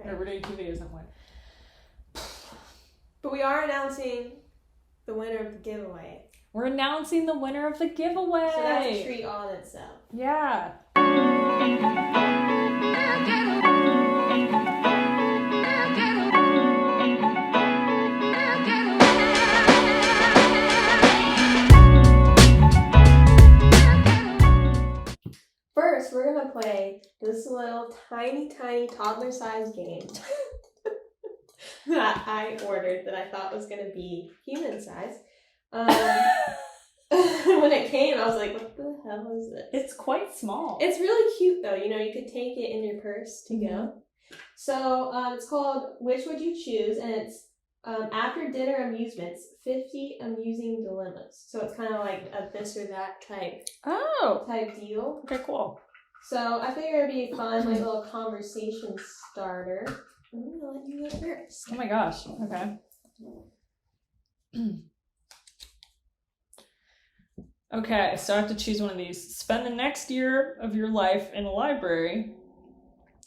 Right. Or we're doing 2 videos at some point. But we are announcing the winner of the giveaway. We're announcing the winner of the giveaway. So that's a treat all in itself. Yeah. First, we're going to play this little tiny toddler-sized game that I ordered that I thought was going to be human-size. When it came, I was like, what the hell is this? It's quite small. It's really cute, though. You know, you could take it in your purse to go. So it's called Which Would You Choose? And it's After Dinner Amusements, 50 Amusing Dilemmas. So it's kind of like a this or that type deal. Okay, cool. So I figure it'd be a fun, like, little conversation starter. I'm going to let you go first. Oh my gosh. Okay. Okay, so I have to choose one of these. Spend the next year of your life in a library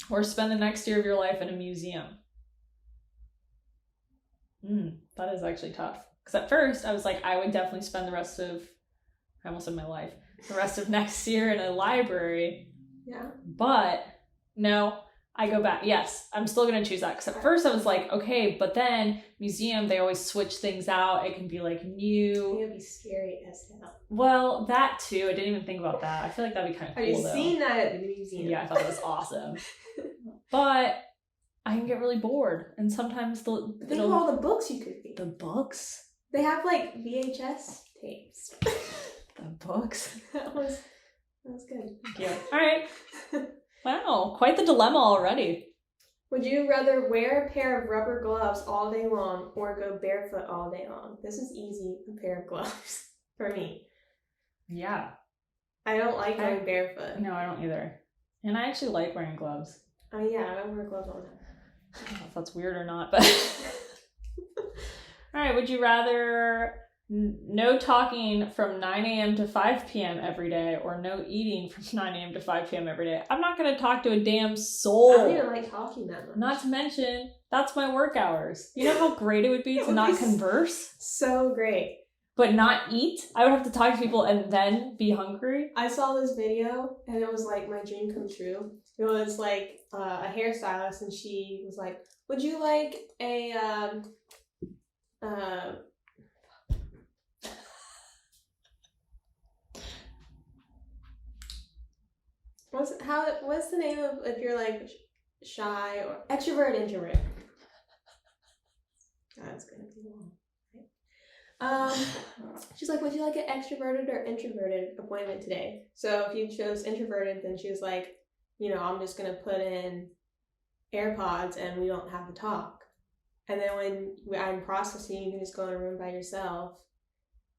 or spend the next year of your life in a museum. That is actually tough. Because at first I was like, I would definitely spend the rest of next year in a library. Yeah. But no, I go back. Yes, I'm still going to choose that. Because at first I was like, okay, but then museum, they always switch things out. It can be like new. It would be scary as hell. Well, that too. I didn't even think about that. I feel like that'd be kind of cool. Have you seen that at the museum? Yeah, I thought it was awesome. But I can get really bored. And sometimes think of all the books you could read. The books? They have like VHS tapes. The books? That was good. Thank you. All right. Wow, quite the dilemma already. Would you rather wear a pair of rubber gloves all day long or go barefoot all day long? This is easy, a pair of gloves for me. Yeah. I don't like going barefoot. No, I don't either. And I actually like wearing gloves. Oh yeah, I wear gloves all the time. I don't know if that's weird or not, but... All right, would you rather no talking from 9 a.m. to 5 p.m. every day or no eating from 9 a.m. to 5 p.m. every day? I'm not going to talk to a damn soul. I don't even like talking that much. Not to mention, that's my work hours. You know how great it would be to not converse? So great. But not eat? I would have to talk to people and then be hungry. I saw this video and it was like my dream come true. It was like a hairstylist and she was like, would you like a what's the name of if you're like shy or extrovert, introvert? That's gonna be long. She's like, would you like an extroverted or introverted appointment today? So if you chose introverted, then she was like, you know, I'm just gonna put in AirPods and we don't have to talk. And then when I'm processing, you can just go in a room by yourself.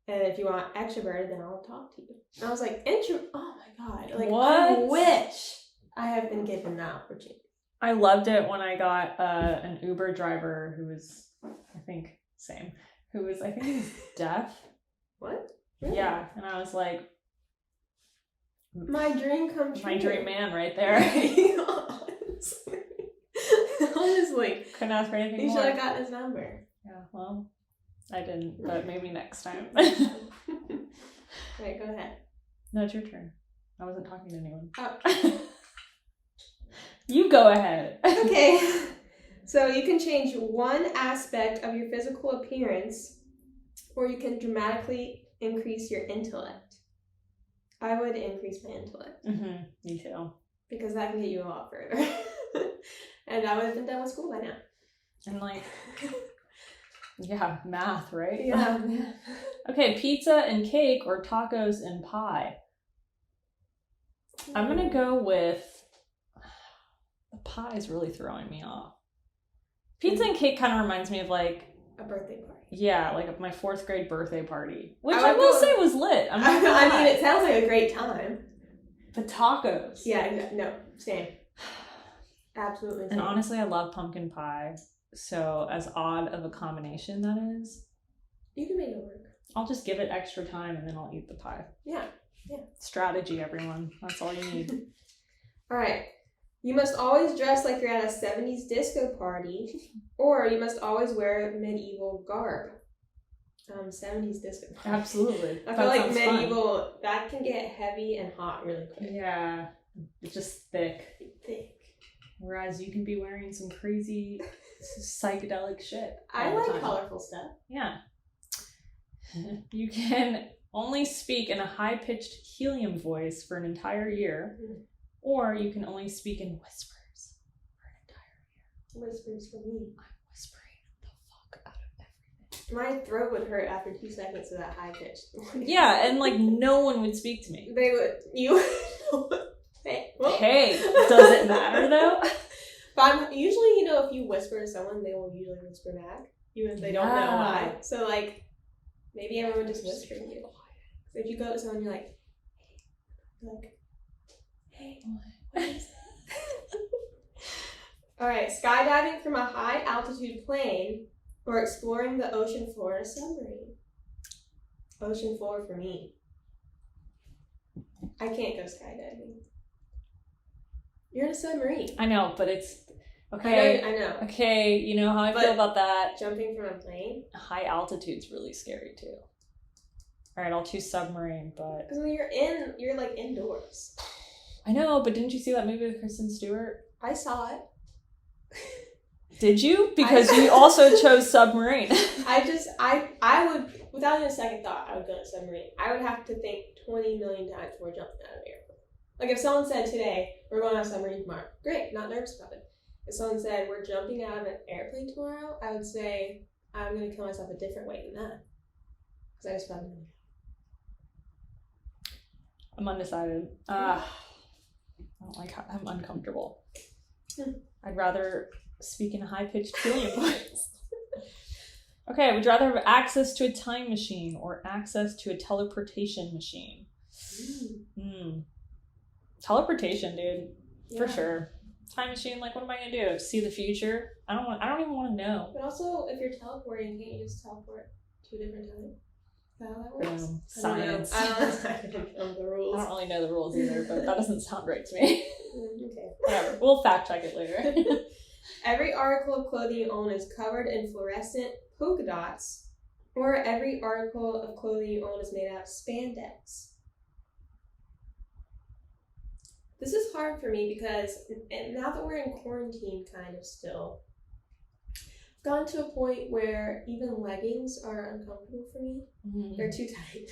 And if you want extroverted, then I'll talk to you. And I was like, oh my God. Like, what? I wish I had been given that opportunity. I loved it when I got an Uber driver who was, I think he was deaf. What? Really? Yeah. And I was like, my dream come true. My dream man right there. Honestly. Couldn't ask for anything more. You should have gotten his number. Yeah, well, I didn't, but maybe next time. Right, go ahead. No, it's your turn. I wasn't talking to anyone. Oh. You go ahead. Okay. So you can change one aspect of your physical appearance, or you can dramatically increase your intellect. I would increase my intellect. Mm-hmm. Me too. Because that can get you a lot further. And I would have been done with school by now. And like, yeah, math, right? Yeah. Okay, pizza and cake or tacos and pie? I'm going to go with, the pie is really throwing me off. Pizza and cake kind of reminds me of like, a birthday party. Yeah, like my 4th grade birthday party. Which I will say was lit. I mean, it sounds like a great time. But tacos. Yeah, no, same. Absolutely. And honestly, I love pumpkin pie. So as odd of a combination that is, you can make it work. I'll just give it extra time and then I'll eat the pie. Yeah. Strategy, everyone. That's all you need. All right. You must always dress like you're at a 70s disco party, or you must always wear medieval garb. 70s disco party. Absolutely. I feel like medieval, that can get heavy and hot really quick. Yeah. It's just thick. Thick. Whereas you can be wearing some crazy psychedelic shit. I like colorful stuff. Yeah. You can only speak in a high-pitched helium voice for an entire year, or you can only speak in whispers for an entire year. Whispers for me. I'm whispering the fuck out of everything. My throat would hurt after 2 seconds of that high-pitched voice. Yeah, and like no one would speak to me. They would. You. Hey, does it matter though? But usually, you know, if you whisper to someone, they will usually whisper back, even if they don't know why. So, like, maybe everyone just whispering you. So if you go to someone, you're like, hey, what is that? All right, skydiving from a high altitude plane or exploring the ocean floor in a submarine. Ocean floor for me. I can't go skydiving. You're in a submarine. I know, but it's okay. I know. Okay, you know how I feel about that. Jumping from a plane? High altitude's really scary too. All right, I'll choose submarine, but because when you're like indoors. I know, but didn't you see that movie with Kristen Stewart? I saw it. Did you? Because you also chose submarine. I would, without even a second thought, I would go to submarine. I would have to think 20 million times before jumping out of the airplane. Like if someone said today, we're going on a submarine tomorrow, great, not nervous about it. If someone said, we're jumping out of an airplane tomorrow, I would say, I'm going to kill myself a different way than that. Because I just found it. I'm undecided. I don't like how I'm uncomfortable. I'd rather speak in a high-pitched helium voice. Okay, would you rather have access to a time machine or access to a teleportation machine? Teleportation, dude. Yeah. For sure. Time machine, like, what am I gonna do? See the future? I don't even want to know. But also, if you're teleporting, can't you just teleport to a different time? Is that how that works? Science. I don't know the rules. I don't really know the rules either, but that doesn't sound right to me. Okay. Whatever. We'll fact check it later. Every article of clothing you own is covered in fluorescent polka dots, or every article of clothing you own is made out of spandex. This is hard for me because now that we're in quarantine kind of still, I've gotten to a point where even leggings are uncomfortable for me. Mm-hmm. They're too tight.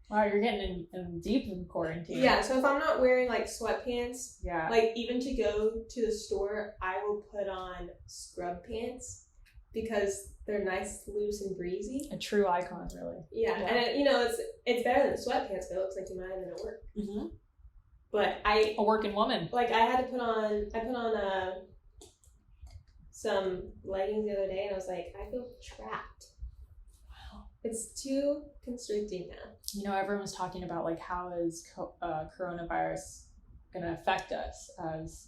Wow, you're getting in deep in quarantine. Yeah, so if I'm not wearing like sweatpants, yeah, like even to go to the store, I will put on scrub pants because they're nice, loose, and breezy. A true icon, really. Yeah. And it's better than sweatpants, but it looks like you might have been at work. Mm-hmm. But a working woman. Like I put on some leggings the other day, and I was like, I feel trapped. Wow, it's too constricting now. You know, everyone was talking about like how is coronavirus going to affect us as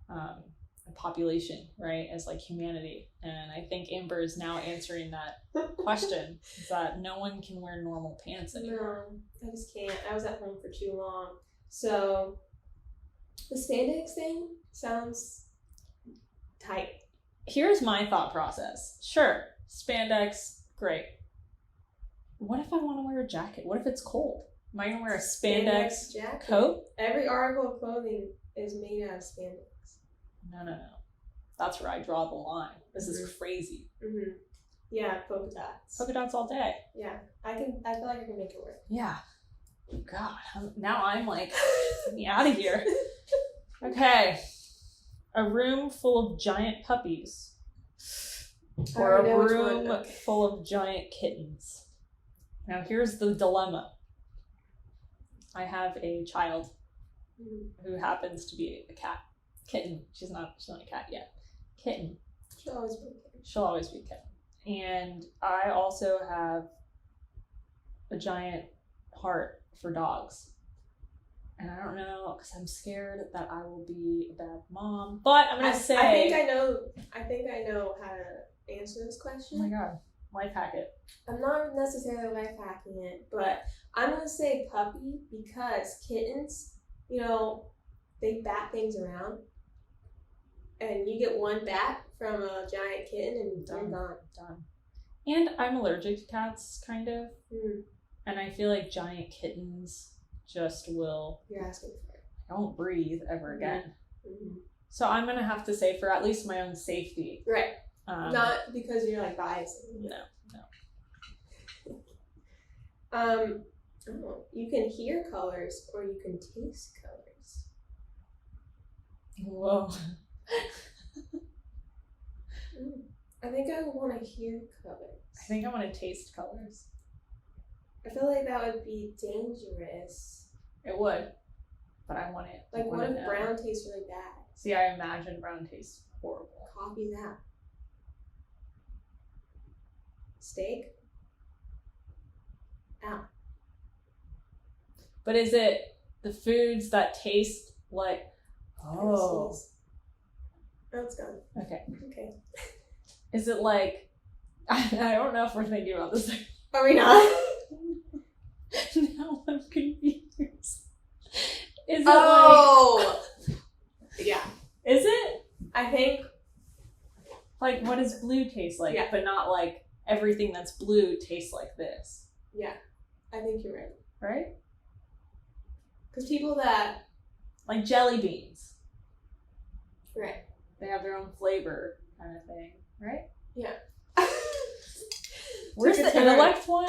a population, right? As like humanity, and I think Amber is now answering that question. Is that no one can wear normal pants anymore? No, I just can't. I was at home for too long. So, the spandex thing sounds tight. Here's my thought process. Sure, spandex, great. What if I want to wear a jacket? What if it's cold? Am I going to wear a spandex jacket? Coat? Every article of clothing is made out of spandex. No. That's where I draw the line. This is crazy. Mm-hmm. Yeah, polka dots. Polka dots all day. Yeah, I feel like I can make it work. Yeah. God, now I'm like, get me out of here. Okay. A room full of giant puppies. Or a room full of giant kittens. Now here's the dilemma. I have a child who happens to be a cat. Kitten. She's not a cat yet. Kitten. She'll always be a kitten. She'll always be a kitten. And I also have a giant heart for dogs. And I don't know, because I'm scared that I will be a bad mom. But I'm going to say... I think I know how to answer this question. Oh my god. Life hack it. I'm not necessarily life hacking it, but I'm going to say puppy because kittens, you know, they bat things around. and you get one bat from a giant kitten and you're gone. Done. And I'm allergic to cats, kind of. Mm. And I feel like giant kittens just will... You're asking for it. I won't breathe ever again. Mm-hmm. So I'm going to have to say for at least my own safety. Right. Not because you're like biased. No. You can hear colors or you can taste colors. Whoa. I think I want to hear colors. I think I want to taste colors. I feel like that would be dangerous. It would. But I want it. Like, what if brown tastes really bad? See, I imagine brown tastes horrible. Copy that. Steak? Ow. But is it the foods that taste like... Oh. Oh, it's gone. Okay. Is it like... I don't know if we're thinking about this. Are we not? Now I'm confused. Is it yeah. Is it? I think... Like, what does blue taste like? Yeah. But not like everything that's blue tastes like this. Yeah. I think you're right. Right? Because people that... Like jelly beans. Right. They have their own flavor kind of thing. Right? Yeah. Where's the intellect one?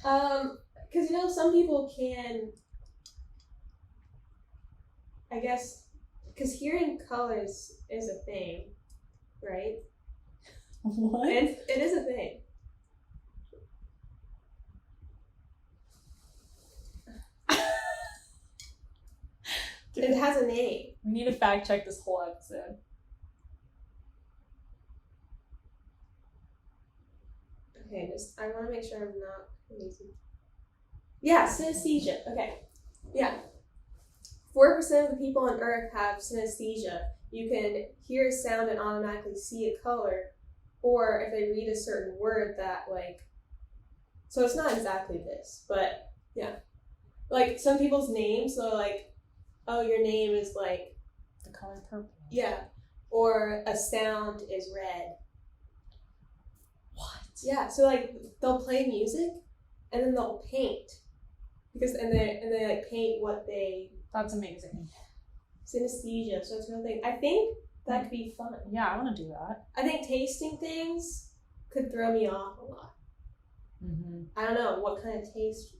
Because, you know, some people can... I guess... Because hearing colors is a thing, right? What? It is a thing. It has a name. We need to fact check this whole episode. Okay, I want to make sure I'm not crazy. Yeah, synesthesia. Okay. Yeah. 4% of the people on Earth have synesthesia. You can hear a sound and automatically see a color, or if they read a certain word that, like... So it's not exactly this, but yeah. Like, some people's names, so like, oh, your name is like... The color purple. Yeah. Or a sound is red. What? Yeah, so like, they'll play music, and then they'll paint. And they like paint what they... That's amazing. Synesthesia, so it's a real thing. I think that could be fun. Yeah, I want to do that. I think tasting things could throw me off a lot. Mm-hmm. I don't know what kind of taste.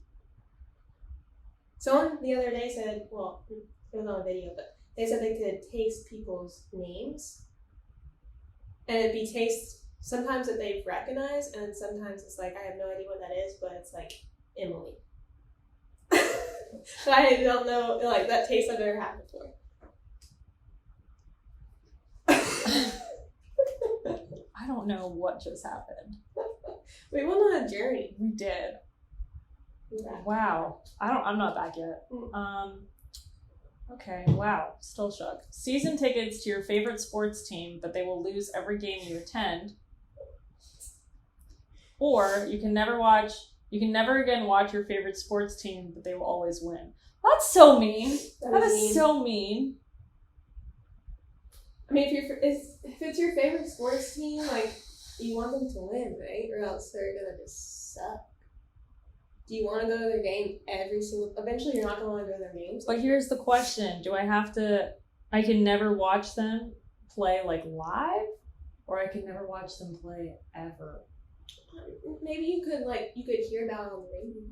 Someone the other day said, well, it was on a video, but they said they could taste people's names, and it'd be taste sometimes that they've recognized, and sometimes it's like I have no idea what that is, but it's like Emily. But I don't know, like, that taste I've never had before. I don't know what just happened. We went on a journey. We did. Yeah. Wow. I'm not back yet. Okay, wow. Still shook. Season tickets to your favorite sports team, but they will lose every game you attend. Or you can never again watch your favorite sports team, but they will always win. That's so mean. That is so mean. I mean, if it's your favorite sports team, like, you want them to win, right? Or else they're gonna just suck. Do you want to go to their game eventually you're not gonna want to go to their games? But here's the question. I can never watch them play, like, live? Or I can never watch them play ever? Maybe you could hear about it on the radio.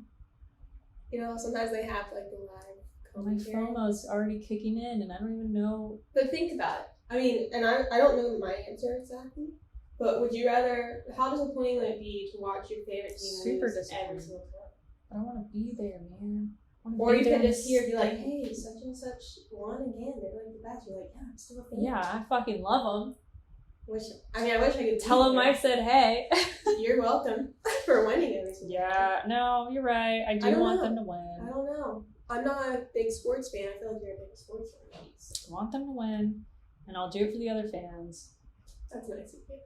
You know, sometimes they have like the live commentary. My FOMO's already kicking in and I don't even know. But think about it. I mean, and I don't know my answer exactly, but would you rather, how disappointing would it be to watch your favorite team Super lose disappointing. every single time? I don't want to be there, man. Or you could just hear, be like, hey, such and such won again. They're like the best. You're like, yeah, I'm still a fan. Yeah, I fucking love them. I wish I could tell them I said hey. You're welcome for winning everything. Yeah, no, you're right. I do want them to win. I don't know. I'm not a big sports fan. I feel like you're a big sports fan. I want them to win, and I'll do it for the other fans. That's nice of you.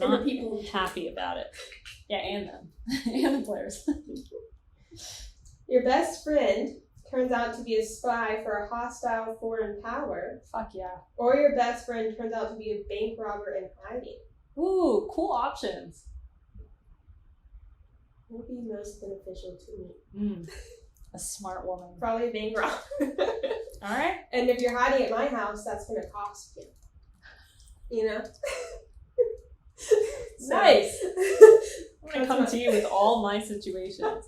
I'm not people happy about it. Yeah, and them. And the players. Your best friend turns out to be a spy for a hostile foreign power. Fuck yeah. Or your best friend turns out to be a bank robber in hiding. Ooh, cool options. What would be most beneficial to me? A smart woman. Probably a bank robber. Alright. And if you're hiding at my house, that's going to cost you. You know? Nice. I'm going to come to you with all my situations.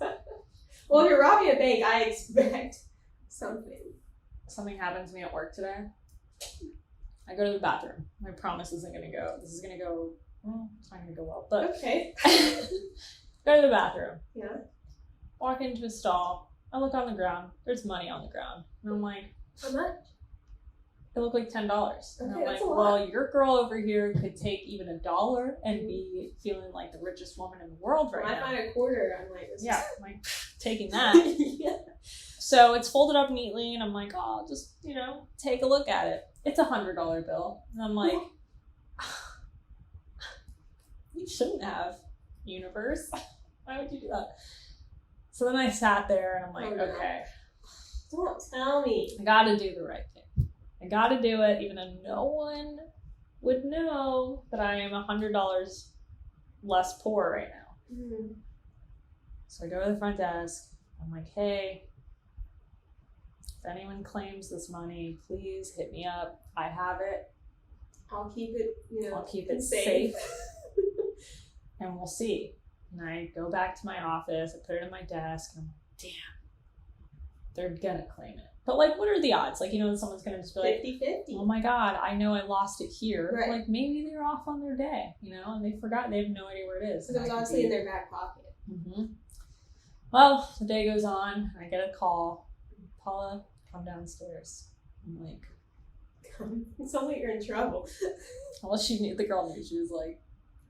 Well, if you're robbing a bank, I expect something. Something happened to me at work today. I go to the bathroom. I promise this isn't going to go. This is going to go, well, it's not going to go well. But okay. Go to the bathroom. Yeah. Walk into a stall. I look on the ground. There's money on the ground. And I'm like, how much? It looked like $10. And Okay, I'm like, that's a lot. well, your girl over here could take even $1 and be feeling like the richest woman in the world right when now. I find a quarter, I'm like, this Yeah, is... I'm like, taking that. Yeah. So it's folded up neatly, and I'm like, oh, I'll just, take a look at it. It's a $100 bill. And I'm like, you shouldn't have, universe. Why would you do that? So then I sat there, and I'm like, Oh, no. okay. Don't tell me. I gotta do the right thing. I gotta do it, even though no one would know that I am $100 less poor right now. Mm. So I go to the front desk. I'm like, hey, if anyone claims this money, please hit me up. I have it. I'll keep it, I'll keep it safe. And we'll see. And I go back to my office. I put it in my desk. And I'm like, damn. They're gonna claim it. But like, what are the odds? Like, someone's gonna just be like, 50-50. oh my God, I know I lost it here. Right. Like, maybe they're off on their day, and they forgot. They have no idea where it is. So it was honestly in their back pocket. Mm-hmm. Well, the day goes on. I get a call. Paula, come downstairs. I'm like, It sounds like you're in trouble. well, the girl knew. She was like,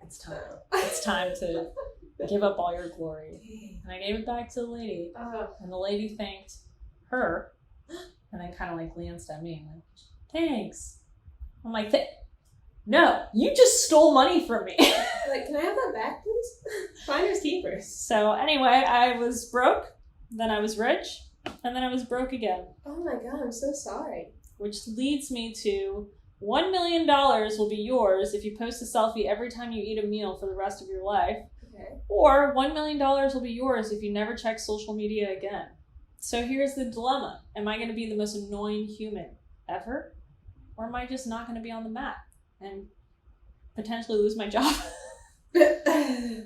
it's time. It's time to give up all your glory. And I gave it back to the lady. And the lady thanked her and then kind of like glanced at me and went, thanks. I'm like, no, you just stole money from me. Like, can I have that back, please? Finders keepers. So anyway, I was broke, then I was rich, and then I was broke again. Oh my God, I'm so sorry. Which leads me to $1 million will be yours if you post a selfie every time you eat a meal for the rest of your life. Okay. Or $1 million will be yours if you never check social media again. So here's the dilemma. Am I going to be the most annoying human ever? Or am I just not going to be on the map and potentially lose my job? I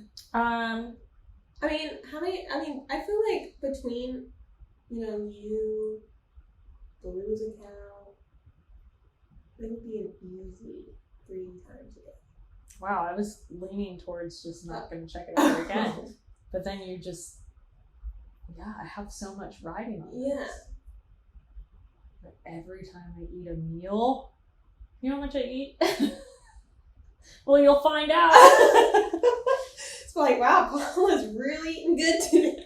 feel like between, you, the lose account, it would be an easy 3 times a day. Wow, I was leaning towards just not going to check it out again. But then you just, I have so much riding on this. But every time I eat a meal, you know how much I eat? Well, you'll find out. It's like, wow, Paula's really eating good today.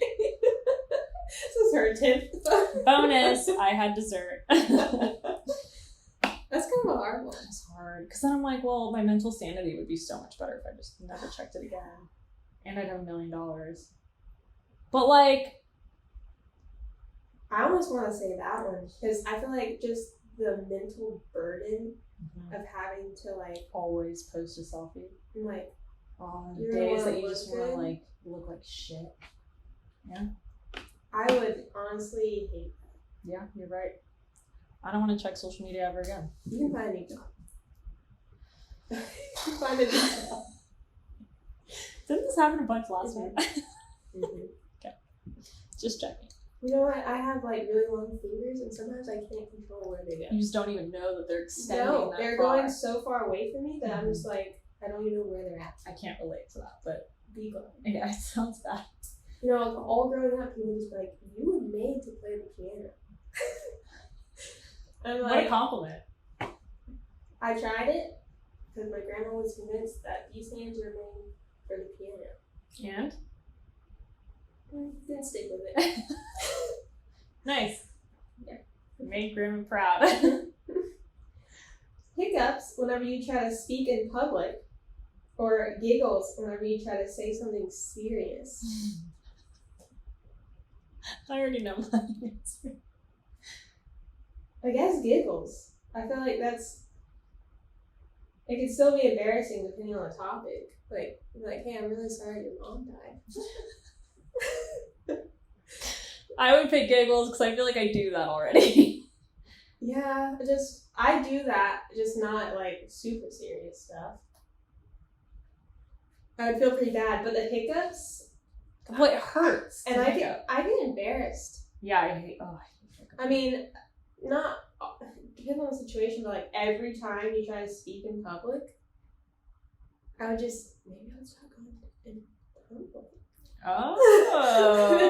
This is her 10th. Bonus, I had dessert. That's kind of a hard one. It's hard. Because then I'm like, well, my mental sanity would be so much better if I just never checked it again. And I'd have $1 million. But like, I almost want to say that one. Because I feel like just the mental burden of having to like always post a selfie. Like, on days that you just want to like look like shit. Yeah. I would honestly hate that. Yeah, you're right. I don't want to check social media ever again. You can find a new job. You can find a new job. Didn't this happen a bunch last week? Mm-hmm. Okay. Just checking. You know what? I have like really long fingers, and sometimes I can't control where they go. You just don't even know that they're extending. No, that they're far. going so far away from me that I'm just like, I don't even know where they're at. I can't relate to that, but Be gone. yeah, it sounds bad. All growing up, people just be like, you were made to play the piano. I'm What like, a compliment. I tried it because my grandma was convinced that these hands are made for the piano. And? Didn't stick with it. Nice. Yeah. You made Grandma proud. Hiccups whenever you try to speak in public, or giggles whenever you try to say something serious. I already know my answer. I guess giggles. I feel like that's. It can still be embarrassing depending on the topic. Like, hey, I'm really sorry your mom died. I would pick giggles because I feel like I do that already. Yeah, I do that, just not like super serious stuff. I would feel pretty bad, but the hiccups. Well, it hurts. And I get embarrassed. Yeah, I hate hiccups. I mean, not depending on the situation, but like every time you try to speak in public, I would just maybe I'll start going in public. Oh.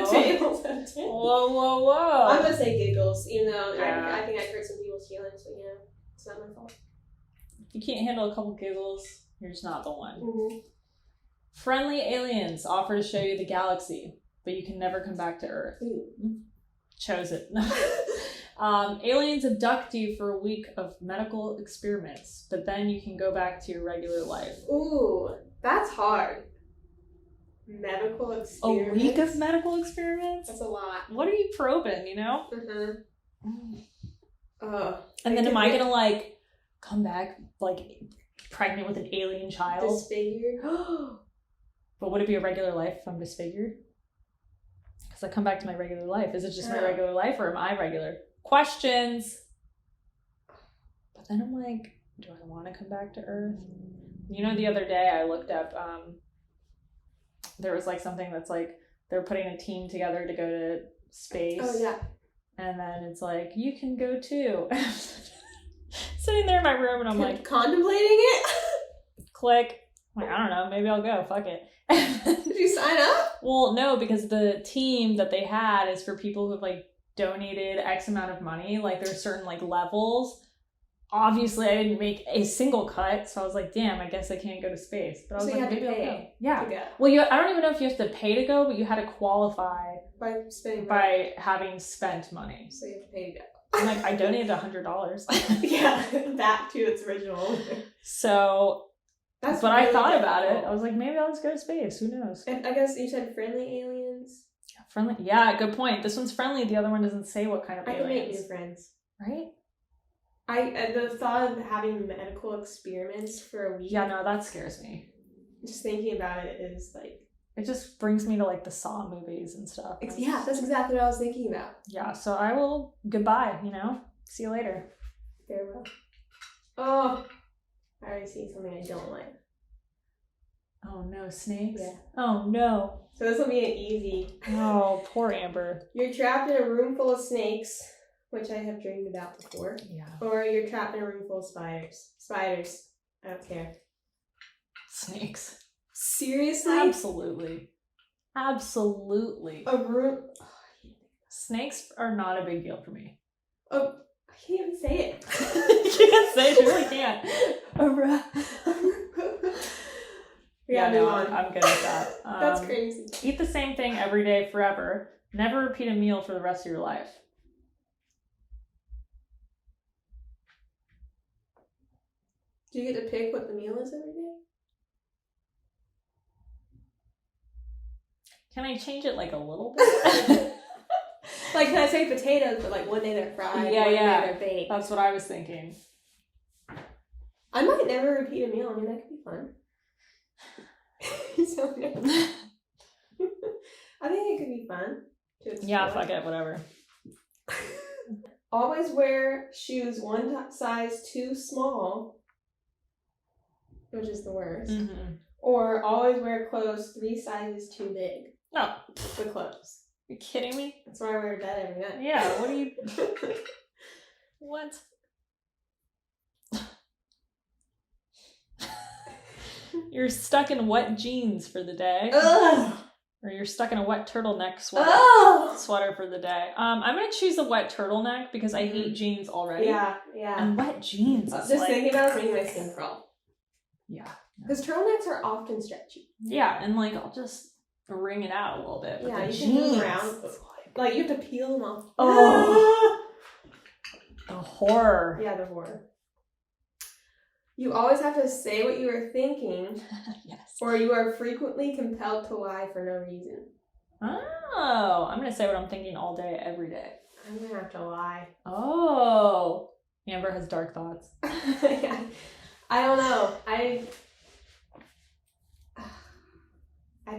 The tables have turned. Whoa. I'm gonna say giggles, even though Yeah. I think I hurt some people's feelings, but it's not my fault. If you can't handle a couple giggles, you're just not the one. Mm-hmm. Friendly aliens offer to show you the galaxy, but you can never come back to Earth. Ooh. Chose it. Aliens abduct you for a week of medical experiments, but then you can go back to your regular life. Ooh, that's hard. Medical experiments. A week of medical experiments? That's a lot. What are you probing, you know? And then am I gonna like come back like pregnant with an alien child? Disfigured? But would it be a regular life if I'm disfigured? Because I come back to my regular life. Is it just my regular life or am I regular? Questions. But then I'm like, do I want to come back to Earth? You know, the other day I looked up, there was like something that's like, they're putting a team together to go to space. Oh, yeah. And then it's like, you can go too. Sitting there in my room and I'm like, contemplating it? click. I'm like, I don't know, maybe I'll go. Fuck it. Did you sign up? Well, no, because the team that they had is for people who've like donated X amount of money. Like there's certain like levels. Obviously, I didn't make a single cut, so I was like, damn, I guess I can't go to space. But I was so like, you had maybe to I'll pay go. Yeah. to go. Well, I don't even know if you have to pay to go, but you had to qualify By spending money. by having spent money. So you have to pay to go. I'm like, I donated $100. Yeah, back to its original. So, That's but really I thought difficult. about it. I was like, maybe I'll just go to space. Who knows? And I guess you said friendly aliens. Friendly? Yeah, good point. This one's friendly. The other one doesn't say what kind of I can make aliens. new friends. Right? The thought of having medical experiments for a week. Yeah, no, that scares me. Just thinking about it is like. It just brings me to like the Saw movies and stuff. Yeah, that's exactly what I was thinking about. Yeah, so I will, goodbye, you know? See you later. Farewell. Oh, I already see something I don't like. Oh no, snakes? Yeah. Oh no. So this will be an easy. Oh, poor Amber. You're trapped in a room full of snakes, which I have dreamed about before. Yeah. Or you're trapped in a room full of spiders. Spiders. I don't care. Snakes. Seriously? Absolutely. Absolutely. A room. Snakes are not a big deal for me. Oh, I can't even say it. You can't say it, you really can't. Yeah, no, I'm good with that. That's crazy. Eat the same thing every day forever. Never repeat a meal for the rest of your life. Do you get to pick what the meal is every day? Can I change it like a little bit? Like, can I say potatoes, but like one day they're fried, Yeah, one yeah. day they're baked? That's what I was thinking. I might never repeat a meal. I mean, that could be fun. So, I think it could be fun to explore. Yeah, fuck it, whatever. Always wear shoes one size too small, which is the worst. Mm-hmm. Or always wear clothes 3 sizes too big. No. The clothes. You kidding me? That's why I wear to bed every night. Yeah, what do you... What? You're stuck in wet jeans for the day. Ugh! Or you're stuck in a wet turtleneck Ugh! sweater for the day. I'm going to choose a wet turtleneck because I hate jeans already. Yeah. And wet jeans is Just like... thinking about it making my skin crawl. Yeah. Because turtlenecks are often stretchy. Yeah, and like I'll just wring it out a little bit. But Yeah, the you jeans, can move around. Like, you have to peel them off. Oh. The horror. Yeah, the horror. You always have to say what you are thinking, Yes. or you are frequently compelled to lie for no reason. Oh, I'm going to say what I'm thinking all day, every day. I'm gonna have to lie. Oh. Amber has dark thoughts. Yeah. I don't know. I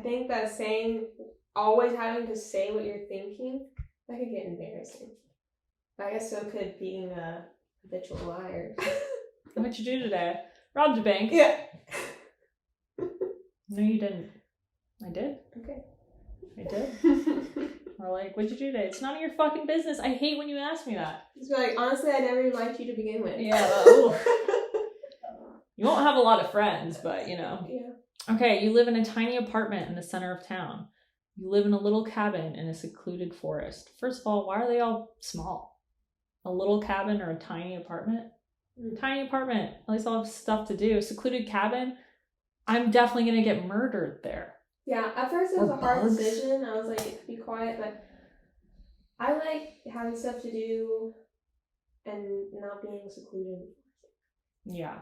think that always having to say what you're thinking, that could get embarrassing. But I guess so could being a habitual liar. What'd you do today? Robbed a bank. Yeah. No, you didn't. I did. Okay. I did. Or like, what'd you do today? It's none of your fucking business. I hate when you ask me that. It's like, honestly, I never even liked you to begin with. Yeah. You won't have a lot of friends, but you know. Yeah. Okay, you live in a tiny apartment in the center of town. You live in a little cabin in a secluded forest. First of all, why are they all small? A little cabin or a tiny apartment? Tiny apartment. At least I'll have stuff to do. Secluded cabin. I'm definitely gonna get murdered there. Yeah, at first it was Or a hard bugs. decision. I was like, be quiet, but I like having stuff to do and not being secluded. Yeah.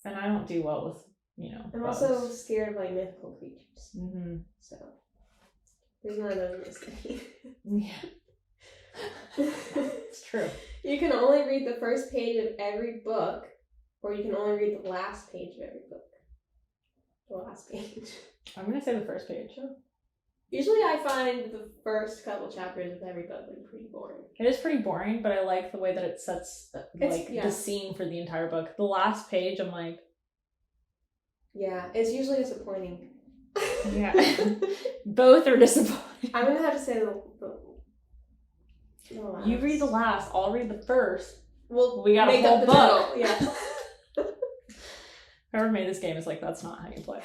And I don't do well with, you know, I'm bugs. also scared of like mythical creatures. Mm-hmm. So there's none of those in this thing. Yeah. It's true. You can only read the first page of every book, or you can only read the last page of every book. The last page. I'm gonna say the first page. Usually I find the first couple chapters of every book like pretty boring. It is pretty boring, but I like the way that it sets Yeah. the scene for the entire book. The last page, I'm like, Yeah, it's usually disappointing. yeah. Both are disappointing. I'm gonna have to say the last. You read the last, I'll read the first. Well, We got a make whole up the book. middle. Yeah. Whoever made this game is like, that's not how you play.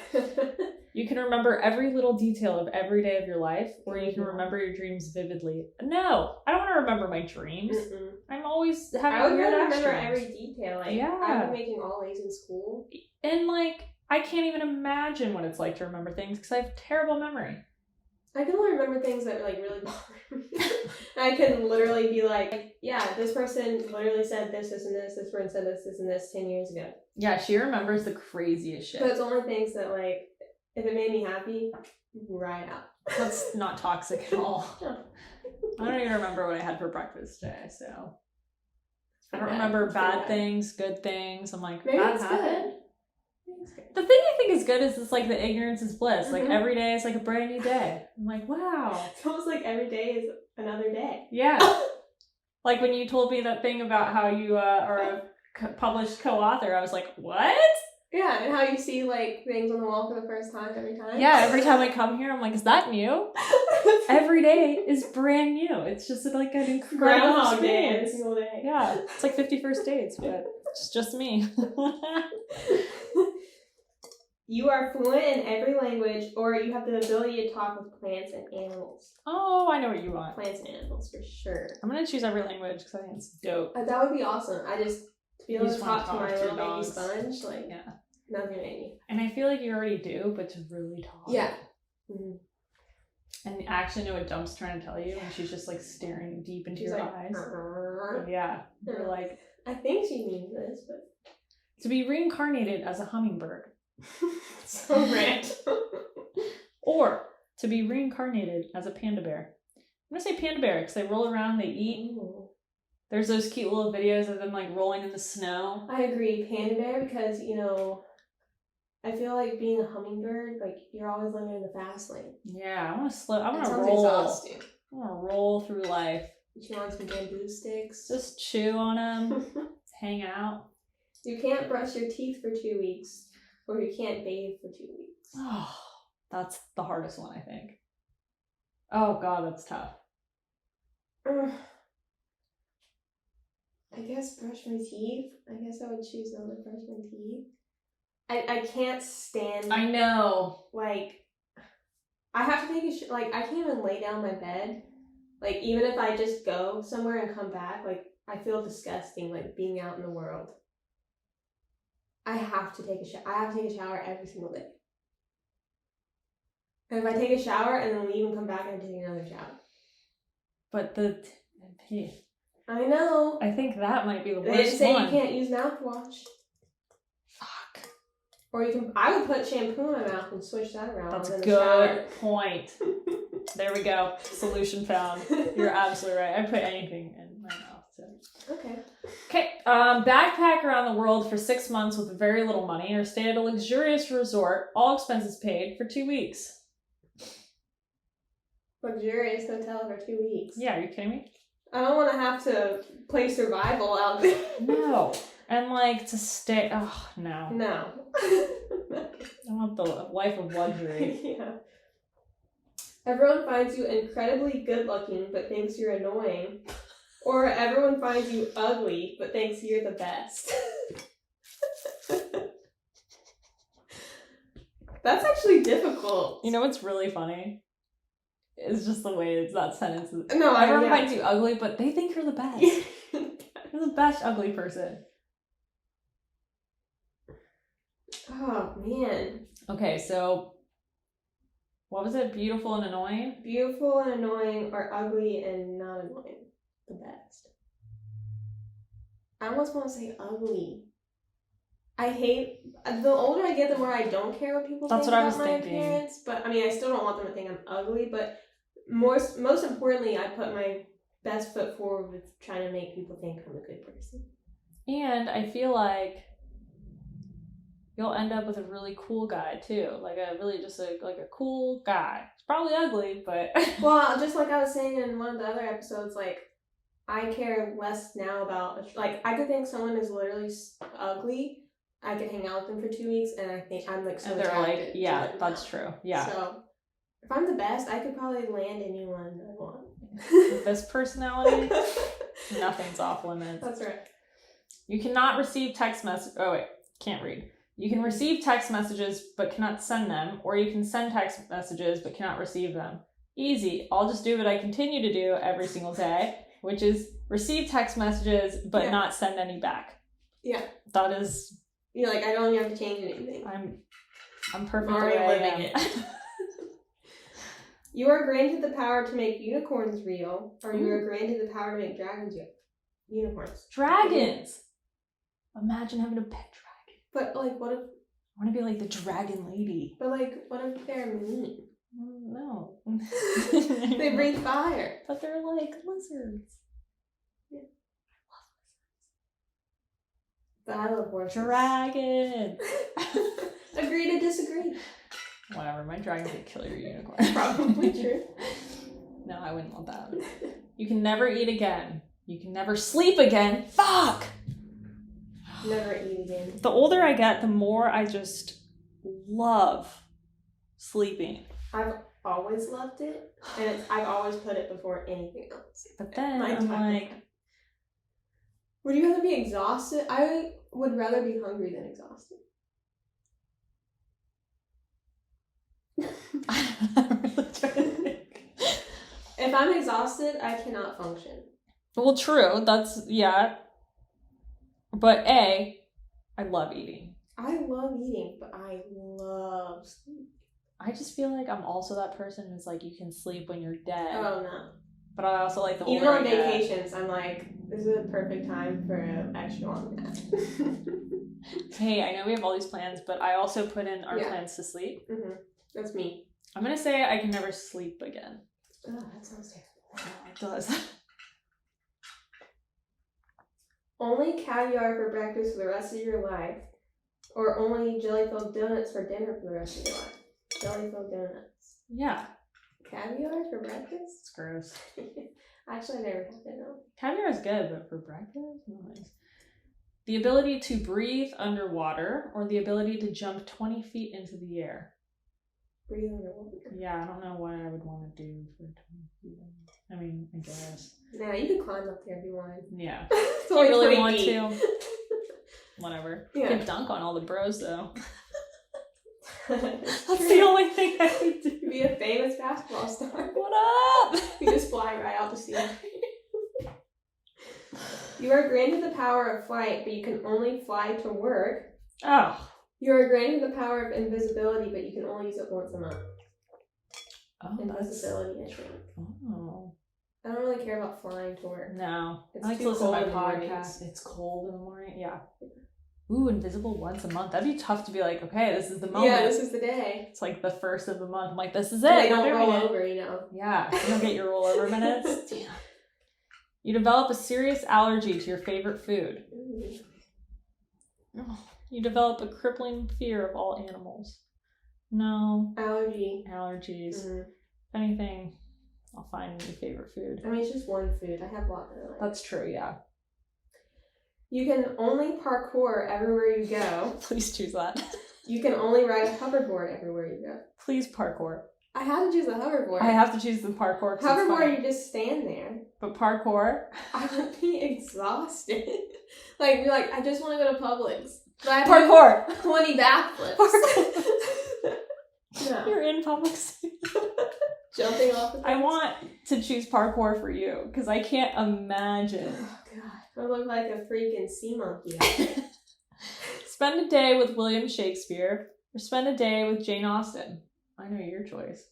You can remember every little detail of every day of your life, or you can remember your dreams vividly. No, I don't want to remember my dreams. Mm-mm. I'm always having I would weird rather ass remember dreams. every detail. Like, Yeah. I've been making all A's in school. And like, I can't even imagine what it's like to remember things because I have terrible memory. I can only remember things that like really bother me. I can literally be like, yeah, this person literally said this, this, and this. This person said this, and this 10 years ago. Yeah, she remembers the craziest shit. But it's only things that like, if it made me happy, right out. That's not toxic at all. I don't even remember what I had for breakfast today, so I don't remember bad things, good things. I'm like, Maybe that it's happened. good. The thing I think is good is it's like the ignorance is bliss. Like Mhm. every day is like a brand new day. I'm like, wow. It's almost like every day is another day. Yeah. Like when you told me that thing about how you are a published co-author, I was like, what? Yeah, and how you see like things on the wall for the first time every time. Yeah, every time I come here, I'm like, is that new? Every day is brand new. It's just like an incredible Groundhog Day every experience. single day. Yeah, it's like 51st dates, but it's just me. You are fluent in every language, or you have the ability to talk with plants and animals. Oh, I know what you want. Plants and animals, for sure. I'm gonna choose every language because I think it's dope. That would be awesome. To be You able to just wanna talk to my talk to little baby dogs. sponge, like, Yeah. nothing made me. And I feel like you already do, but to really talk. Yeah. Mm-hmm. And actually know what Dump's trying to tell you, and she's just like staring deep into She's your like, eyes. "Grrr." Yeah. You're like, I think she means this, but. to be reincarnated as a hummingbird. So random. Or to be reincarnated as a panda bear. I'm gonna say panda bear because they roll around, they eat. Ooh. There's those cute little videos of them like rolling in the snow. I agree, panda bear, because, you know, I feel like being a hummingbird, like, you're always living in the fast lane. Yeah, I want to I That want to sounds roll. exhausting. I want to roll through life. You want some bamboo sticks? Just chew on them, hang out. You can't brush your teeth for 2 weeks, or you can't bathe for 2 weeks. Oh, that's the hardest one, I think. Oh God, that's tough. I guess brush my teeth. I guess I would choose not to brush my teeth. I can't stand. I know. Like, I have to take a like, I can't even lay down my bed. Like, even if I just go somewhere and come back, like, I feel disgusting, like, being out in the world. I have to take a shower. I have to take a shower every single day. And if I take a shower and then leave and come back, I have to take another shower. But the teeth. I know. I think that might be the They worst didn't say one. you can't use mouthwash. Fuck. Or you can. I would put shampoo in my mouth and switch that around. That's a in the good shower. point. There we go. Solution found. You're absolutely right. I put anything in my mouth. So. Okay. Backpack around the world for 6 months with very little money, or stay at a luxurious resort, all expenses paid, for 2 weeks. Luxurious hotel for 2 weeks. Yeah, are you kidding me? I don't want to have to play survival out there. No. And like to stay. Oh, no. No. I want the life of luxury. Yeah. Everyone finds you incredibly good looking but thinks you're annoying. Or everyone finds you ugly but thinks you're the best. That's actually difficult. You know what's really funny? It's just the way that sentence is. No, everyone finds you ugly, but they think you're the best. You're the best ugly person. Oh, man. Okay, so what was it? Beautiful and annoying? Beautiful and annoying, or ugly and not annoying. The best. I almost want to say ugly. I hate, the older I get, the more I don't care what people think about my appearance. But I mean, I still don't want them to think I'm ugly, but most importantly, I put my best foot forward with trying to make people think I'm a good person. And I feel like you'll end up with a really cool guy too. Like a really just like a cool guy. It's probably ugly, but well, just like I was saying in one of the other episodes, like I care less now about, like, I could think someone is literally ugly. I could hang out with them for 2 weeks, and I think I'm like so and they're attracted like, yeah, to that's true. Yeah. So if I'm the best, I could probably land anyone I want. With this personality, nothing's off limits. That's right. You cannot receive text message. Oh wait, can't read. You can receive text messages but cannot send them, or you can send text messages but cannot receive them. Easy. I'll just do what I continue to do every single day, which is receive text messages but not send any back. Yeah. That is. You're like, I don't even have to change anything. I'm perfect. Already living it. You are granted the power to make unicorns real, or you are granted the power to make dragons real. Unicorns. Dragons! Imagine having a pet dragon. But, like, what if... I want to be like the dragon lady. But, like, what if they're mean? No. They breathe fire. But they're like lizards. Yeah. But I love horses. Dragon! Agree to disagree. Whatever, my dragon could kill your unicorn. Probably true. No, I wouldn't want that. You can never eat again. You can never sleep again. Fuck! Never eat again. The older I get, the more I just love sleeping. I've always loved it, and I've always put it before anything else. But then I'm like... Would you rather be exhausted? I would rather be hungry than exhausted. I'm really trying to think. If I'm exhausted, I cannot function. Well, true. That's, yeah. But I love eating. I love eating, but I love sleep. I just feel like I'm also that person who's like, you can sleep when you're dead. Oh, no. But I also like the even on vacations, I'm like, this is a perfect time for an extra long nap. Hey, I know we have all these plans, but I also put in our plans to sleep. Mm-hmm. That's me. I'm going to say I can never sleep again. Oh, that sounds terrible. Oh, it does. Only caviar for breakfast for the rest of your life, or only jelly-filled donuts for dinner for the rest of your life. Jelly-filled donuts. Yeah. Caviar for breakfast? It's gross. Actually, I never had that, no. Caviar is good, but for breakfast? Nice. The ability to breathe underwater, or the ability to jump 20 feet into the air. Breathe underwater? Yeah, I don't know what I would want to do for 20 feet. I mean, I guess. Nah, you could climb up there if you wanted. Yeah. It's I only really 20 want feet. to. Whatever. Yeah. You could dunk on all the bros, though. That's the only thing I could do. Be a famous basketball star. What up? You just fly right out to sea. You are granted the power of flight, but you can only fly to work. Oh. You are granted the power of invisibility, but you can only use it once a month. Oh, Invisibility, I think. Oh. I don't really care about flying to work. No. It's I like too to listen to my cold in the podcast. mornings. It's cold in the morning. Yeah. Ooh, invisible once a month. That'd be tough to be like, okay, this is the moment. Yeah, this is the day. It's like the first of the month. I'm like, this is it. They don't roll over, you know. Yeah, you don't get your rollover minutes. Damn. You develop a serious allergy to your favorite food. Oh, you develop a crippling fear of all animals. No. Allergies. Mm-hmm. If anything, I'll find your favorite food. I mean, it's just one food. I have a lot of it. That's true, yeah. You can only parkour everywhere you go. Please choose that. You can only ride a hoverboard everywhere you go. Please parkour. I have to choose the hoverboard. I have to choose the parkour. Hoverboard, you just stand there. But parkour? I would be exhausted. Be like, I just want to go to Publix. But I have parkour! 20 backflips. Parkour. No. You're in Publix. Jumping off the fence. I want to choose parkour for you, because I can't imagine. Oh, God. I look like a freaking sea monkey out there. Spend a day with William Shakespeare, or spend a day with Jane Austen. I know your choice.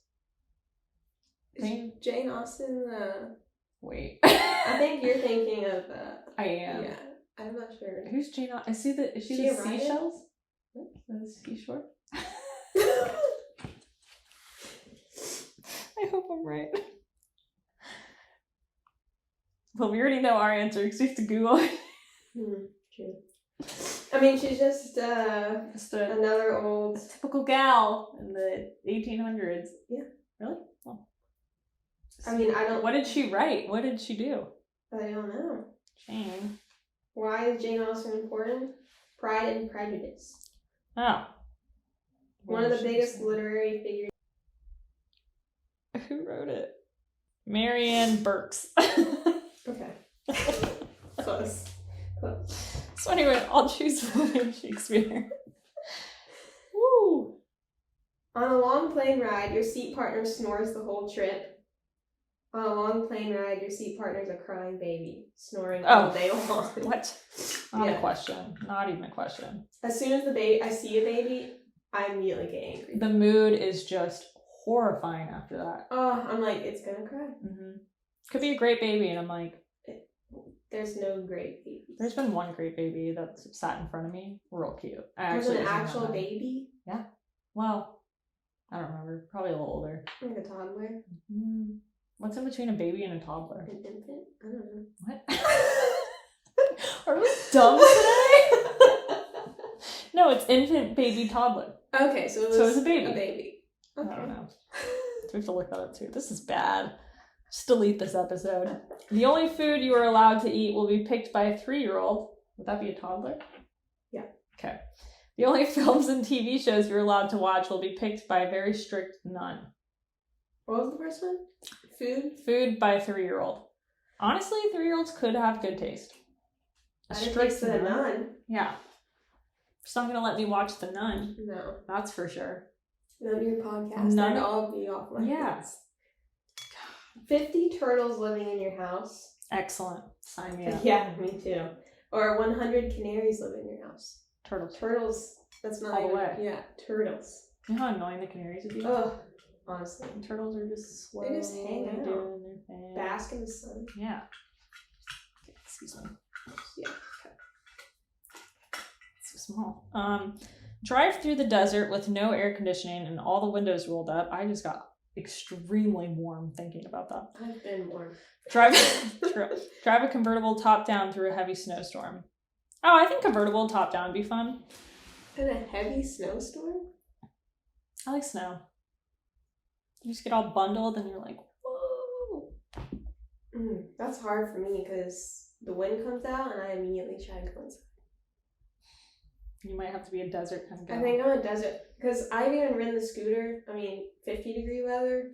Is Jane Austen the... Wait. I think you're thinking of... I am. Yeah, I'm not sure. Who's Jane Austen? Is she the seashells? The seashore? I hope I'm right. Well, we already know our answer because we have to Google it. True. I mean, she's just another old... typical gal in the 1800s. Yeah. Really? Oh. I mean, I don't... What did she write? What did she do? I don't know. Jane. Why is Jane Austen important? Pride and Prejudice. Oh. One of the biggest literary figures. Who wrote it? Marianne Burks. Okay. Close. So anyway, I'll choose William Shakespeare. Woo! On a long plane ride, your seat partner snores the whole trip. On a long plane ride, your seat partner's a crying baby, snoring all day long. What? Not a question. Not even a question. As soon as I see a baby, I immediately get angry. The mood is just horrifying after that. Oh, I'm like, it's gonna cry. Mm-hmm. Could be a great baby, and I'm like... There's no great babies. There's been one great baby that's sat in front of me. Real cute. Was it an actual baby? Yeah. Well, I don't remember. Probably a little older. Like a toddler? Mm-hmm. What's in between a baby and a toddler? An infant? I don't know. What? Are we dumb today? No, it's infant, baby, toddler. Okay, so it was a baby. A baby. Okay. I don't know. So we have to look that up too. This is bad. Just delete this episode. The only food you are allowed to eat will be picked by a 3-year-old. Would that be a toddler? Yeah. Okay. The only films and TV shows you're allowed to watch will be picked by a very strict nun. What was the first one? Food? Food by a 3-year-old. Honestly, 3-year-olds could have good taste. A strict nun? Yeah. She's not going to let me watch The Nun. No. That's for sure. None of your podcasts. I'd all be off my Yes. 50 turtles living in your house. Excellent. Sign me up. Yeah, me too. Or 100 canaries living in your house. Turtles. That's not all the way. Yeah, turtles. You know how annoying the canaries would be? Ugh, honestly. Turtles are just slow. They just hang out. Doing their thing. Bask in the sun. Yeah. Excuse me. Yeah. So small. Drive through the desert with no air conditioning and all the windows rolled up. I just got extremely warm thinking about that. I've been warm. Drive a convertible top down through a heavy snowstorm. Oh, I think convertible top down would be fun. In a heavy snowstorm? I like snow. You just get all bundled and you're like, whoa. That's hard for me because the wind comes out and I immediately try to go inside. You might have to be a desert kind of guy. I think I'm a desert because I've even ridden the scooter. 50-degree weather.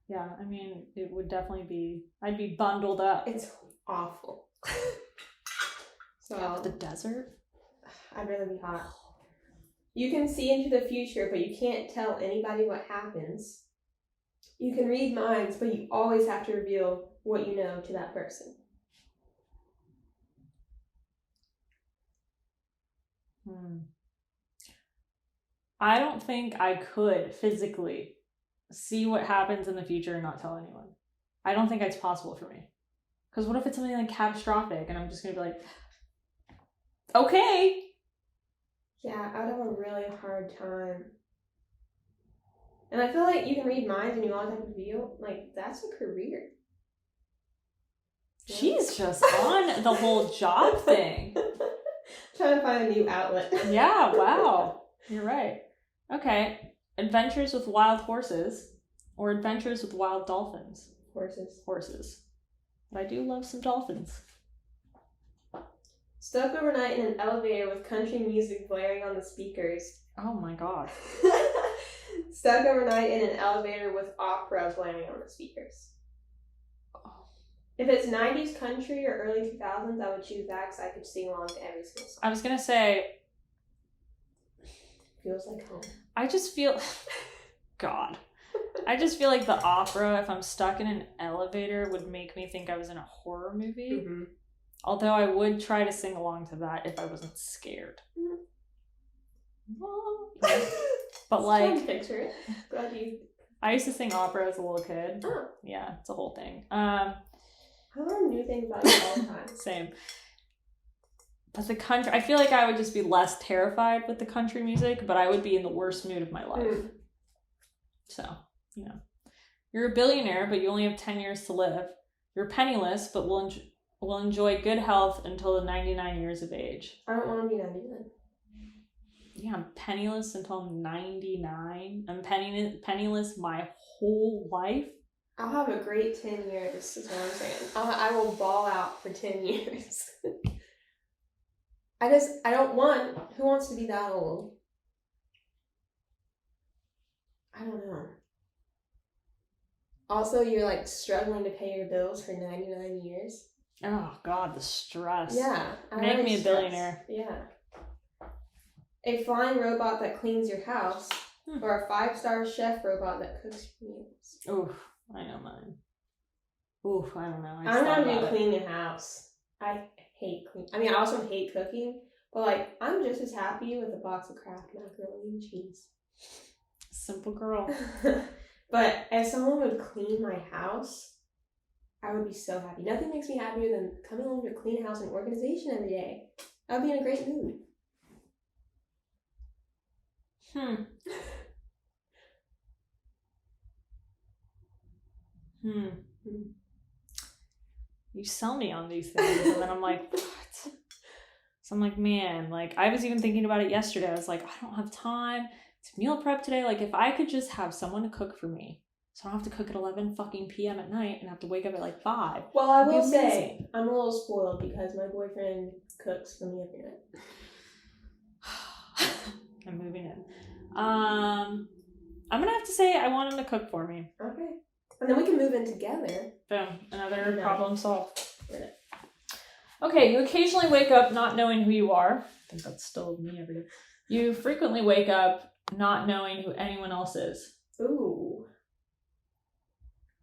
Yeah, I mean, it would definitely be. I'd be bundled up. It's awful. So the desert. I'd rather be hot. You can see into the future, but you can't tell anybody what happens. You can read minds, but you always have to reveal what you know to that person. I don't think I could physically see what happens in the future and not tell anyone. I don't think it's possible for me. Because what if it's something like catastrophic and I'm just going to be like, Okay. Yeah, I would have a really hard time. And I feel like you can read minds and you always have to feel like that's a career. She's just on the whole job thing. Trying to find a new outlet. Yeah, wow. You're right. Okay. Adventures with wild horses or adventures with wild dolphins? Horses. But I do love some dolphins. Stuck overnight in an elevator with country music blaring on the speakers. Oh my god. Stuck overnight in an elevator with opera blaring on the speakers. If it's 90s country or early 2000s, I would choose that because I could sing along to every single song. I was gonna say... Feels like home. I just feel... God. I just feel like the opera, if I'm stuck in an elevator, would make me think I was in a horror movie. Mm-hmm. Although I would try to sing along to that if I wasn't scared. Mm-hmm. But like... Picture it. Glad you... I used to sing opera as a little kid. Oh. Yeah, it's a whole thing. I learn new things about you all the time. Same. But the country, I feel like I would just be less terrified with the country music, but I would be in the worst mood of my life. Mm. So, you know. You're a billionaire, but you only have 10 years to live. You're penniless, but will enjoy good health until the 99 years of age. I don't want to be 99. Yeah, I'm penniless until 99. I'm penniless my whole life. I'll have a great 10 years, is what I'm saying. I will ball out for 10 years. I don't want, who wants to be that old? I don't know. Also, you're like struggling to pay your bills for 99 years. Oh, God, the stress. Yeah. Make me a billionaire. Yeah. A flying robot that cleans your house, or a 5-star chef robot that cooks your meals. Oof, I know mine. Oof, I don't know. I'm gonna do clean your house. I hate clean. I mean, I also hate cooking, but like, I'm just as happy with a box of Kraft macaroni and cheese. Simple girl. But if someone would clean my house, I would be so happy. Nothing makes me happier than coming home to a clean house and organization every day. I would be in a great mood. You sell me on these things, and then I'm like, what? So I'm like, man, like, I was even thinking about it yesterday. I was like, I don't have time to meal prep today. Like, if I could just have someone to cook for me, so I don't have to cook at 11 fucking p.m. at night and have to wake up at like 5. Well, I will say, I'm a little spoiled because my boyfriend cooks for me every night. I'm moving in. I'm gonna have to say I want him to cook for me. Okay. And then we can move in together. Boom. Another problem solved. Okay, you occasionally wake up not knowing who you are. I think that's still me every day. You frequently wake up not knowing who anyone else is. Ooh.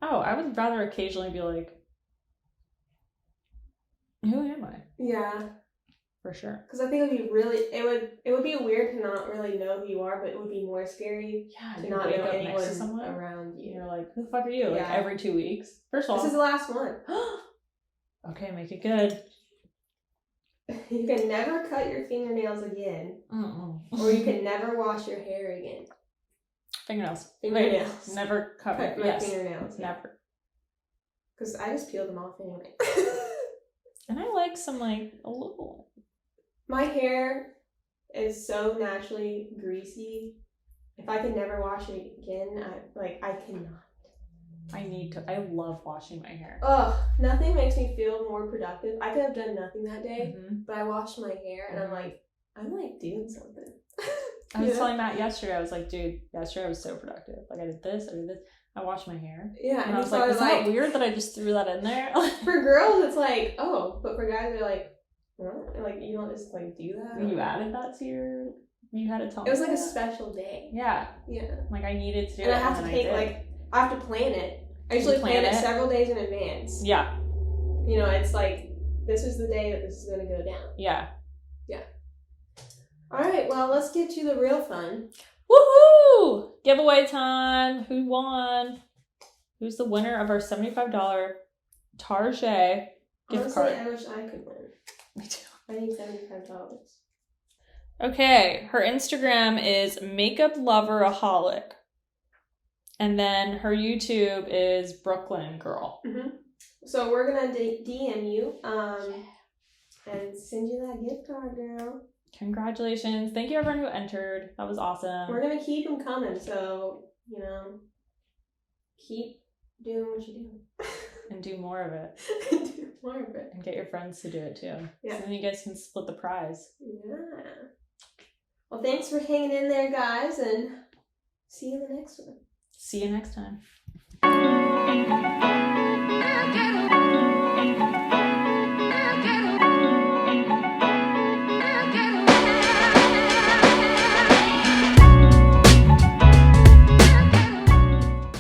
Oh, I would rather occasionally be like, who am I? Yeah. For sure. Because I think it would be really, it would be weird to not really know who you are, but it would be more scary to not know anyone around you. You're like, who the fuck are you? Like every 2 weeks? First of all, this is the last one. Okay, make it good. You can never cut your fingernails again. Or you can never wash your hair again. Fingernails. Fingernails. Wait, never cut my fingernails. Yeah. Never. Because I just peeled them off anyway. And I like some, like, a little. My hair is so naturally greasy. If I could never wash it again, I cannot. I need to. I love washing my hair. Ugh, nothing makes me feel more productive. I could have done nothing that day, but I washed my hair and I'm like doing something. I was telling Matt yesterday, I was like, dude, yesterday I was so productive. Like, I did this, I washed my hair. Yeah, and I was like, is that weird that I just threw that in there? For girls, it's like, oh, but for guys, they're like, what? Like, you don't just, like, do that? You added that to your... You had to tell me. It was like a special day. Yeah. Yeah. Like, I needed to do and it. I have to take, I have to plan it. I usually plan it several days in advance. Yeah. You know, it's like, this is the day that this is going to go down. Yeah. Yeah. All right, well, let's get to the real fun. Woohoo! Giveaway time. Who won? Who's the winner of our $75 Target gift card? I wish I could win. Me too. I need $75. Okay, her Instagram is Makeup Loveraholic. And then her YouTube is Brooklyn Girl. Mm-hmm. So we're going to DM you and send you that gift card, girl. Congratulations. Thank you everyone who entered. That was awesome. We're going to keep them coming, so, you know, keep doing what you do. And do more of it. Do more of it. And get your friends to do it too. Yeah. So then you guys can split the prize. Yeah. Well, thanks for hanging in there, guys, and see you in the next one. See you next time.